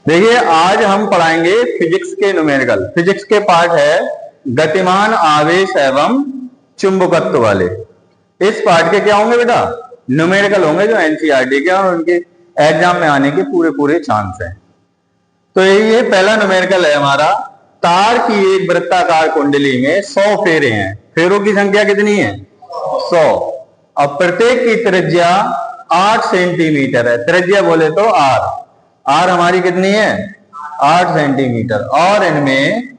देखिए आज हम पढ़ाएंगे फिजिक्स के न्यूमेरिकल। फिजिक्स के पार्ट है गतिमान आवेश एवं चुंबकत्व वाले। इस पार्ट के क्या होंगे बेटा? न्यूमेरिकल होंगे जो एनसीईआरटी के और उनके एग्जाम में आने के पूरे पूरे चांस हैं। तो ये पहला न्यूमेरिकल है हमारा। तार की एक वृत्ताकार कुंडली में 100 फेरे हैं। फेरों की संख्या कितनी है? 100। अब प्रत्येक की त्रिज्या 8 सेंटीमीटर है। त्रिज्या बोले तो आर हमारी कितनी है? 8 सेंटीमीटर। और इनमें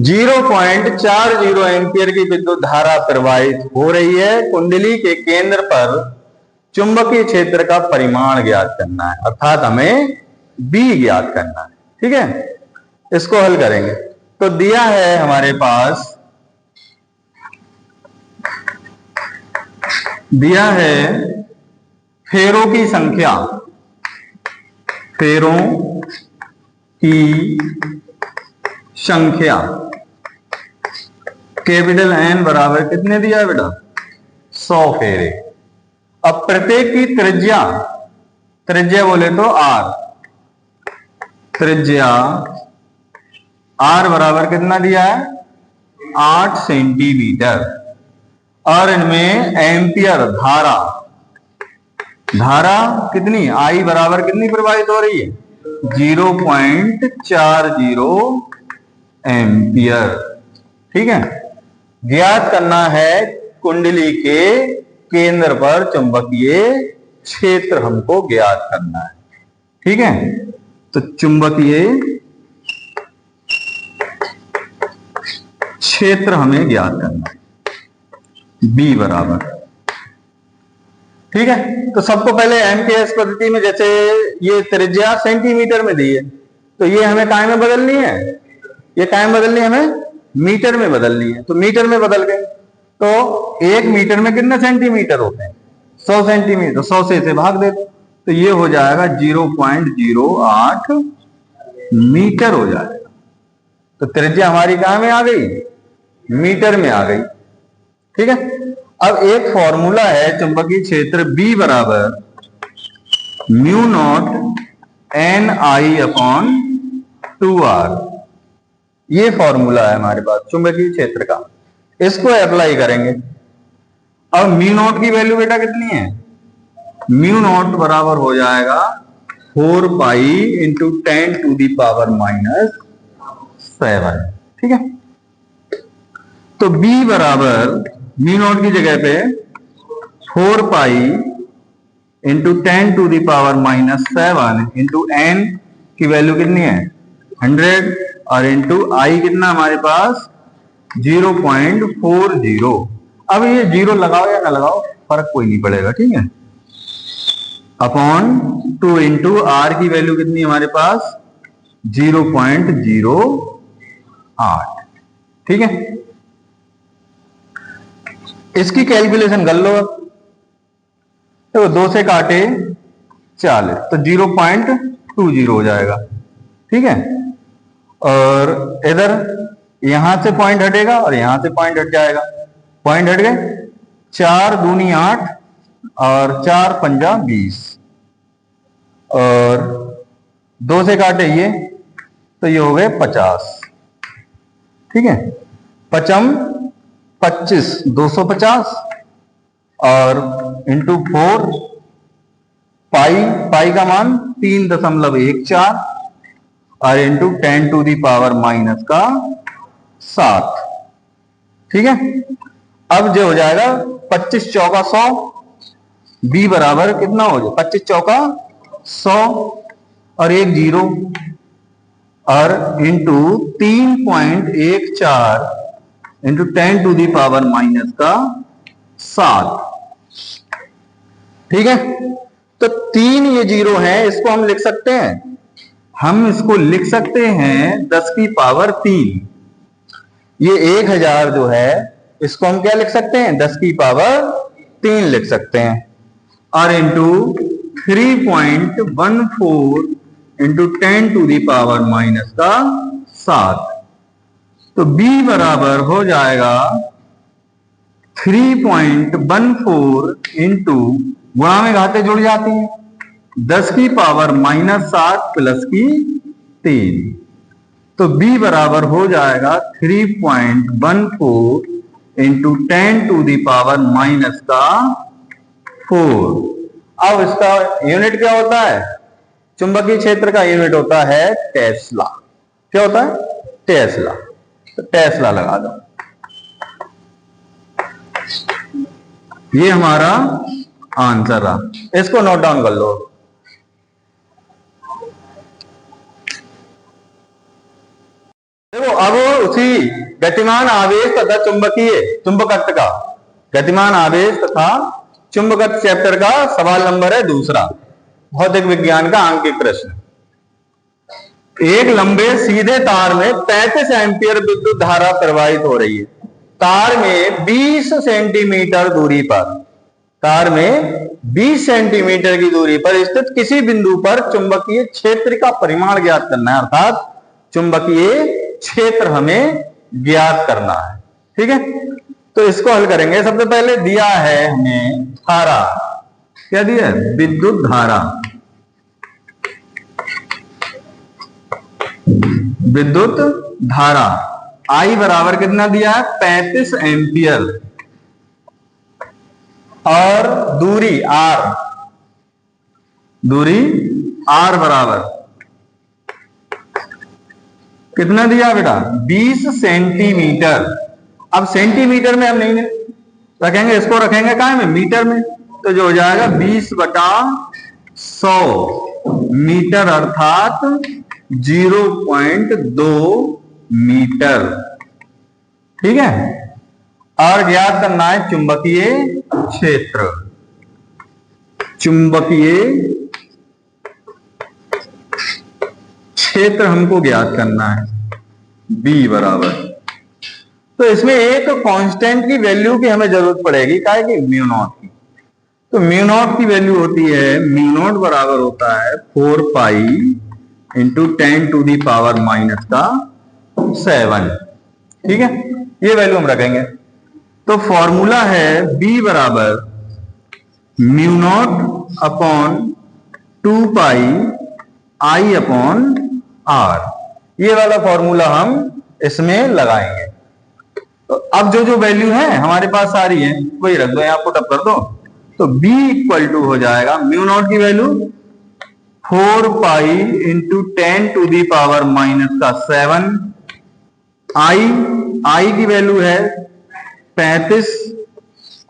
0.40 एम्पियर की विद्युत धारा प्रवाहित हो रही है। कुंडली के केंद्र पर चुंबकीय क्षेत्र का परिमाण ज्ञात करना है, अर्थात हमें बी ज्ञात करना है। ठीक है, इसको हल करेंगे। तो दिया है हमारे पास, दिया है फेरों की संख्या, फेरों की संख्या कैपिटल एन बराबर कितने दिया है बेटा? 100 फेरे। अब प्रत्येक की त्रिज्या, त्रिज्या बोले तो आर, त्रिज्या आर बराबर कितना दिया है? 8 सेंटीमीटर। और इनमें एम्पियर धारा, धारा कितनी? आई बराबर कितनी प्रवाहित हो रही है? 0.40 एम्पियर। ठीक है, ज्ञात करना है कुंडली के केंद्र पर चुंबकीय क्षेत्र हमको ज्ञात करना है। ठीक है, तो चुंबकीय क्षेत्र हमें ज्ञात करना है, बी बराबर। ठीक है, तो सबको पहले एमकेएस पद्धति में, जैसे ये त्रिज्या सेंटीमीटर में दी है तो ये हमें काय में बदलनी है? ये काय में बदलनी है? हमें मीटर में बदलनी है। तो मीटर में बदल गए तो 1 मीटर में कितने सेंटीमीटर होते हैं? 100 सेंटीमीटर। 100 से इसे भाग दे तो ये हो जाएगा 0.08 मीटर हो जाएगा। तो त्रिज्या हमारी कहां में आ गई? मीटर में आ गई। ठीक है, अब एक फॉर्मूला है चुंबकीय क्षेत्र B बराबर mu not an I upon 2R। ये फॉर्मूला है हमारे पास चुंबकीय क्षेत्र का, इसको अप्लाई करेंगे। अब म्यू नॉट की वैल्यू बेटा कितनी है? म्यू नॉट बराबर हो जाएगा 4 pi into 10 to the power -7। ठीक है, तो B बराबर म्यू नॉट की जगह पे 4 pi into 10 to the power -7 into n की वैल्यू कितनी है? 100 और इंटू आई कितना हमारे पास? 0.40। अब ये 0 लगाओ या ना लगाओ फर्क कोई नहीं पड़ेगा। ठीक है, अपॉन 2 इंटू आर की वैल्यू कितनी हमारे पास? 0.08। ठीक है, इसकी कैलकुलेशन कर लो। तो 2 से काटे 40 तो 0.20 हो जाएगा। ठीक है, और इधर यहां से पॉइंट हटेगा और यहां से पॉइंट हट जाएगा। पॉइंट हट गए, 4 दूनी 8 और 4 पंजा 20 और 2 से काटे ये तो ये हो गए 50। ठीक है, पचम 25 250 और इंटू 4 पाई, पाई का मान 3.14 और इंटू 10 टू दी पावर -7। ठीक है, अब जो हो जाएगा 25 चौका 100। बी बराबर कितना हो जाए? 25 चौका 100 और 1 0 और into 3.14 into 10 to the power -7। ठीक है, तो 3 ये 0 है, इसको हम लिख सकते हैं, हम इसको लिख सकते हैं 10 की पावर 3। ये 1000 जो है इसको हम क्या लिख सकते हैं? 10 की पावर 3 लिख सकते हैं। और into 3.14 into 10 to the power -7। तो B बराबर हो जाएगा 3.14 इंटू, गुणा में घाते जुड़ जाती हैं 10 की पावर -7 प्लस की 3, तो b बराबर हो जाएगा 3.14 इंटू 10⁻⁻⁴। अब इसका यूनिट क्या होता है? चुंबकीय क्षेत्र का यूनिट होता है टेस्ला। क्या होता है? टेस्ला। तो टेस्ला लगा दो। ये हमारा आंसर रहा, इसको नोट डाउन कर लो। देखो अब उसी गतिमान आवेश तथा चुंबकत्व का गतिमान आवेश तथा चुंबकत्व चैप्टर का सवाल नंबर है दूसरा, भौतिक विज्ञान का आंकिक प्रश्न। एक लंबे सीधे तार में 35 एम्पियर विद्युत धारा प्रवाहित हो रही है। तार में 20 सेंटीमीटर दूरी पर, तार में 20 सेंटीमीटर की दूरी पर स्थित किसी बिंदु पर चुंबकीय क्षेत्र का परिमाण ज्ञात करना है, अर्थात चुंबकीय क्षेत्र हमें ज्ञात करना है। ठीक है, तो इसको हल करेंगे। सबसे पहले दिया है हमें धारा, क्या दिया है? विद्युत धारा। विद्युत धारा I बराबर कितना दिया है? 35 एम्पियर, और दूरी R, दूरी R बराबर कितना दिया बेटा? 20 सेंटीमीटर। अब सेंटीमीटर में हम नहीं रखेंगे, इसको रखेंगे कहां में? मीटर में। तो जो हो जाएगा 20/100 मीटर, अर्थात 0.2 मीटर। ठीक है, और ज्ञात करना है चुंबकीय क्षेत्र। चुंबकीय क्षेत्र हमको ज्ञात करना है, B बराबर। तो इसमें एक कांस्टेंट की वैल्यू की हमें जरूरत पड़ेगी, क्या है कि म्यू नॉट की। तो म्यू नॉट की वैल्यू होती है, म्यू नॉट बराबर होता है 4 पाई इंटू 10⁻⁷। ठीक है, ये वैल्यू हम रखेंगे। तो फॉर्मूला है B बराबर mu naught upon 2 pi I upon R। ये वाला फॉर्मूला हम इसमें लगाएंगे। तो अब जो वैल्यू है हमारे पास सारी है, वही रख दो, यहां पुट अप कर दो। तो B इक्वल टू हो जाएगा म्यू नॉट की वैल्यू 4 पाई इंटू 10⁻⁷। I की वैल्यू है 35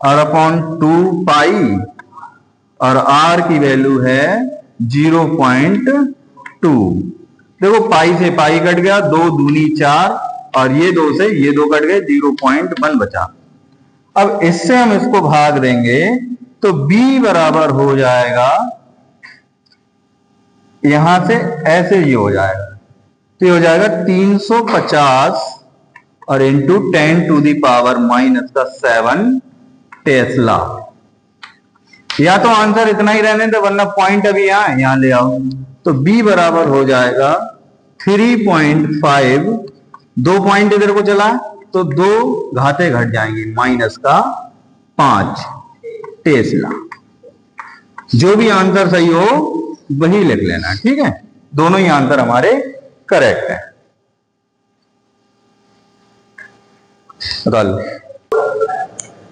और अपॉन 2 पाई, और R की वैल्यू है 0.2। देखो पाई से पाई कट गया, 2 दूनी 4, और ये 2 से ये 2 कट गए, 0.1 बचा। अब इससे हम इसको भाग देंगे तो B बराबर हो जाएगा, यहां से ऐसे ये हो जाएगा, तो ये हो जाएगा 350 और इंटू 10⁻⁷ टेस्ला। या तो आंसर इतना ही रहने दे, वरना पॉइंट अभी यहां ले आओ। तो B बराबर हो जाएगा 3.5, 2 पॉइंट इधर को चला तो 2 घाते घट जाएंगी, -5 टेस्ला। जो भी आंसर सही हो वही लिख लेना। ठीक है, दोनों ही आंसर हमारे करेक्ट है।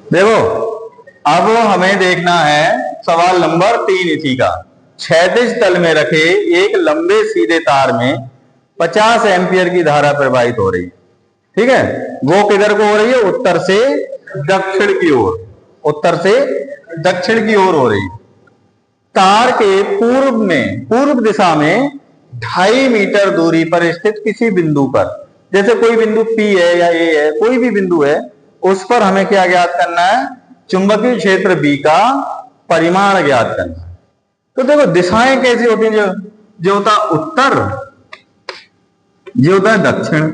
देखो अब हमें देखना है सवाल नंबर 3 इसी का। क्षैतिज तल में रखे एक लंबे सीधे तार में 50 एम्पियर की धारा प्रवाहित हो रही है। ठीक है, वो किधर को हो रही है? उत्तर से दक्षिण की ओर, उत्तर से दक्षिण की ओर हो रही है। तार के पूर्व दिशा में 2.5 मीटर दूरी पर स्थित किसी बिंदु पर, जैसे कोई बिंदु P है या A है, कोई भी बिंदु है, उस पर हमें क्या ज्ञात करना है? चुंबकीय क्षेत्र B का परिमाण ज्ञात करना है। तो देखो दिशाएं कैसी होती हैं, जो होता है उत्तर, ये होता है दक्षिण,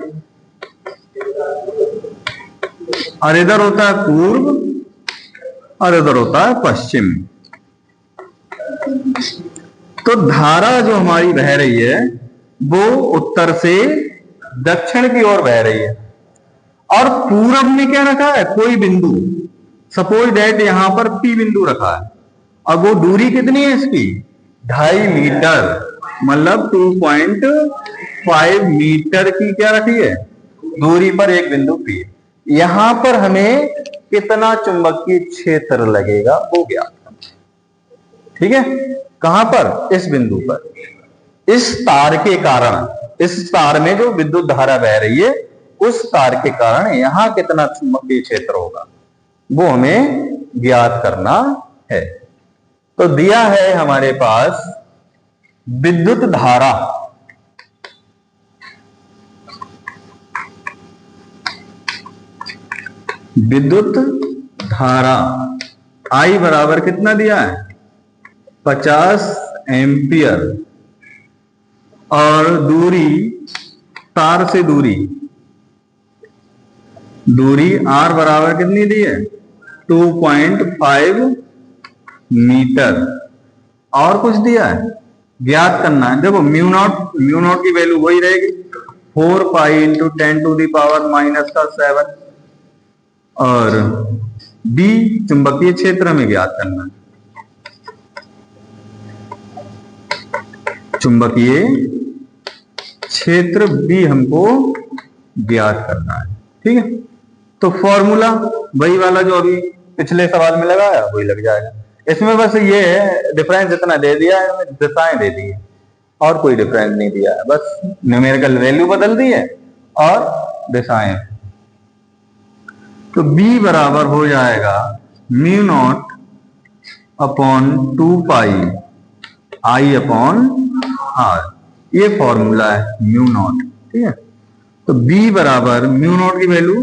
और इधर होता है पूर्व, और इधर होता है पश्चिम। तो धारा जो हमारी बह रही है वो उत्तर से दक्षिण की ओर बह रही है, और पूरब में क्या रखा है? कोई बिंदु, सपोज दैट यहां पर P बिंदु रखा है, और वो दूरी कितनी है इसकी? 2.5 मीटर, मतलब 2.5 मीटर की क्या रखी है दूरी पर एक बिंदु P। यहां पर हमें कितना चुंबकीय क्षेत्र लगेगा वो ज्ञात करना। ठीक है, कहां पर? इस बिंदु पर। इस तार के कारण, इस तार में जो विद्युत धारा बह रही है उस तार के कारण यहां कितना चुंबकीय क्षेत्र होगा वो हमें ज्ञात करना है। तो दिया है हमारे पास विद्युत धारा, विद्युत धारा I बराबर कितना दिया है 50 एम्पियर, और दूरी तार से दूरी R बराबर कितनी दी है 2.5 मीटर। और कुछ दिया है ज्ञात करना है। देखो म्यू नॉट की वैल्यू वही रहेगी 4 pi into 10 to the power minus का 7, और B चुंबकीय क्षेत्र में ज्ञात करना है, चुंबकीय क्षेत्र B हमको ज्ञात करना है। ठीक है, तो फॉर्मूला वही वाला जो अभी पिछले सवाल में लगाया वही लग जाएगा। इसमें बस ये है डिफरेंस इतना दे दिया है, दिशाएं दे दी है और कोई डिफरेंस नहीं दिया है, बस न्यूमेरिकल वैल्यू बदल दी है और दिशाएं। तो B बराबर हो जाएगा mu naught upon 2 pi I upon R, ये फॉर्मूला है म्यू नॉट। ठीक है, तो B बराबर म्यू नॉट की value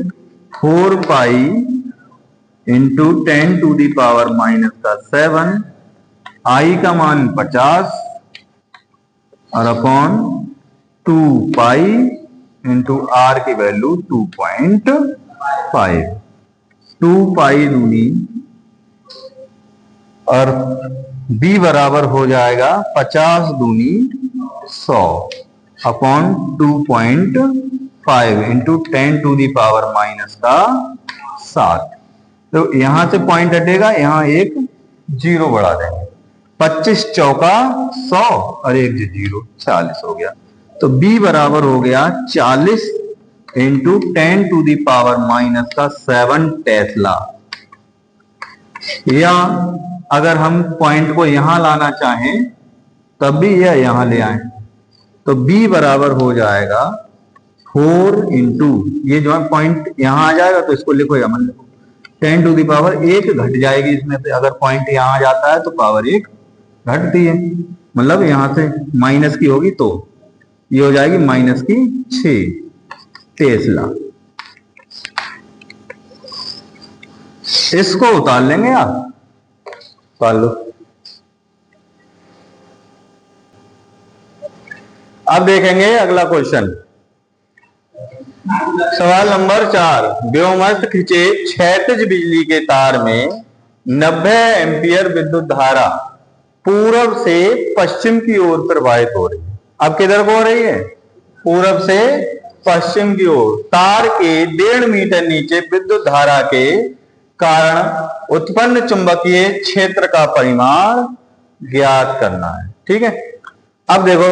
4 pi into 10 to the power minus का 7, I का मान 50 और अपॉन 2 पाई इंटू R की वैल्यू 2.5, 2 पाई दूनी, और B बराबर हो जाएगा 50 दूनी 100 upon 2.5 into 10 to the power minus का 7। तो यहां से पॉइंट हटेगा, यहां एक जीरो बढ़ा देंगे, 25 चौका 100 और एक जीरो 40 हो गया। तो B बराबर हो गया 40 into 10 to the power minus का 7 टेस्ला। या अगर हम पॉइंट को यहां लाना चाहें तब भी यह यहां ले आए, तो B बराबर हो जाएगा 4 इंटू, ये जो है पॉइंट यहां आ जाएगा तो इसको लिखो या मन लिखो, 10 टू दी पावर 1 घट जाएगी इसमें से, अगर पॉइंट यहां आ जाता है तो पावर 1 घटती है, मतलब यहां से माइनस की होगी तो ये हो जाएगी माइनस की 6 टेस्ला। इसको उतार लेंगे आप, उतार लो। अब देखेंगे अगला क्वेश्चन, सवाल नंबर 4। व्योमस्थ खिंचे क्षैतिज बिजली के तार में 90 एम्पियर विद्युत धारा पूर्व से पश्चिम की ओर प्रवाहित हो रही है। अब किधर को हो रही है? पूर्व से पश्चिम की ओर। तार के 1.5 मीटर नीचे विद्युत धारा के कारण उत्पन्न चुंबकीय क्षेत्र का परिमाण ज्ञात करना है। ठीक है, अब देखो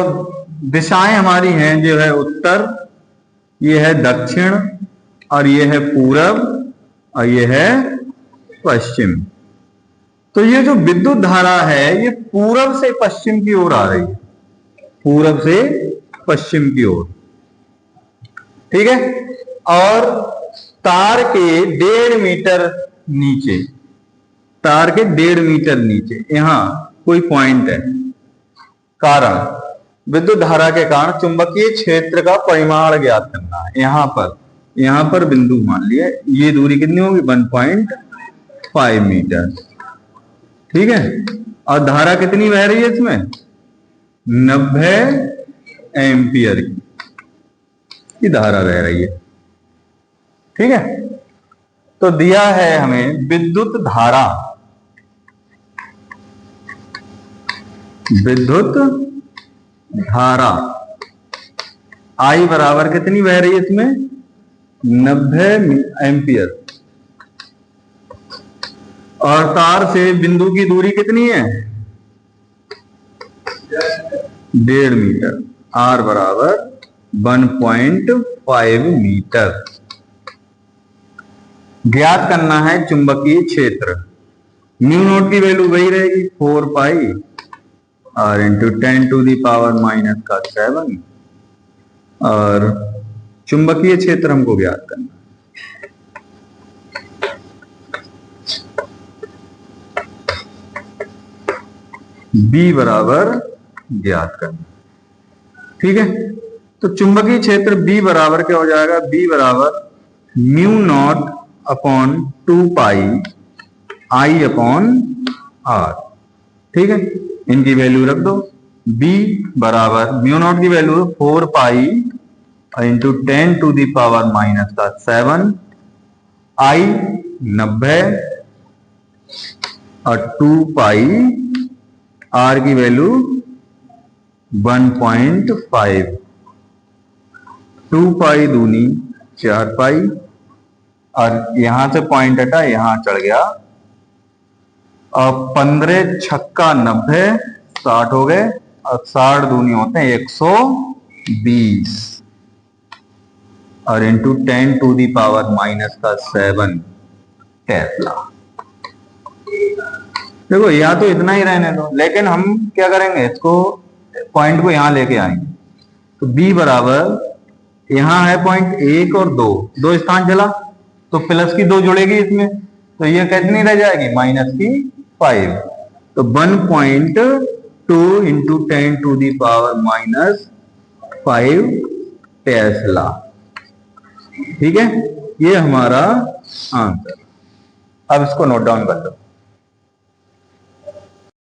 दिशाएं हमारी हैं, जो है उत्तर, ये है दक्षिण, और ये है पूरब, और ये है पश्चिम। तो ये जो विद्युत धारा है ये पूरब से पश्चिम की ओर आ रही है, पूरब से पश्चिम की ओर। ठीक है, और तार के 1.5 मीटर नीचे, तार के 1.5 मीटर नीचे यहां कोई पॉइंट है, कारण विद्युत धारा के कारण चुंबकीय क्षेत्र का परिमाण ज्ञात करना है। यहां पर बिंदु मान लिया, ये दूरी कितनी होगी 1.5 मीटर। ठीक है, और धारा कितनी बह रही है इसमें 90 एम्पियर की धारा बह रही है। ठीक है, तो दिया है हमें विद्युत धारा, विद्युत धारा I बराबर कितनी बह रही है इसमें 90 एम्पियर, और तार से बिंदु की दूरी कितनी है 1.5 मीटर, R बराबर 1.5 मीटर। ज्ञात करना है चुंबकीय क्षेत्र। म्यू नॉट की वैल्यू वही रहेगी 4 पाई R इंटू 10⁻⁻⁷ और चुंबकीय क्षेत्र हमको ज्ञात करना B बराबर ज्ञात करना। ठीक है, तो चुंबकीय क्षेत्र B बराबर क्या हो जाएगा, B बराबर mu naught upon 2 pi I upon R। ठीक है, इनकी वैल्यू रख दो। B बराबर म्यू नॉट की वैल्यू 4 पाई इंटू 10⁻⁻⁷, I 90 और 2 पाई, R की वैल्यू 1.5, 2 पाई दूनी 4 पाई और यहां से पॉइंट हटा, यहां चढ़ गया और 15 छक्का 90, 60 हो गए और 60 दूनी होते हैं 120 और इंटू 10⁻⁻⁷ टेस्ला। देखो यहाँ तो इतना ही रहने दो, लेकिन हम क्या करेंगे, इसको पॉइंट को यहां लेके आएंगे। तो B बराबर यहां है पॉइंट 1 और 2, 2 स्थान चला तो प्लस की 2 जुड़ेगी इसमें, तो ये कितनी रह जाएगी, -5। तो 1.2 इंटू 10⁻⁻⁵ टेस्ला। ठीक है, ये हमारा आंसर। अब इसको नोट डाउन कर लो।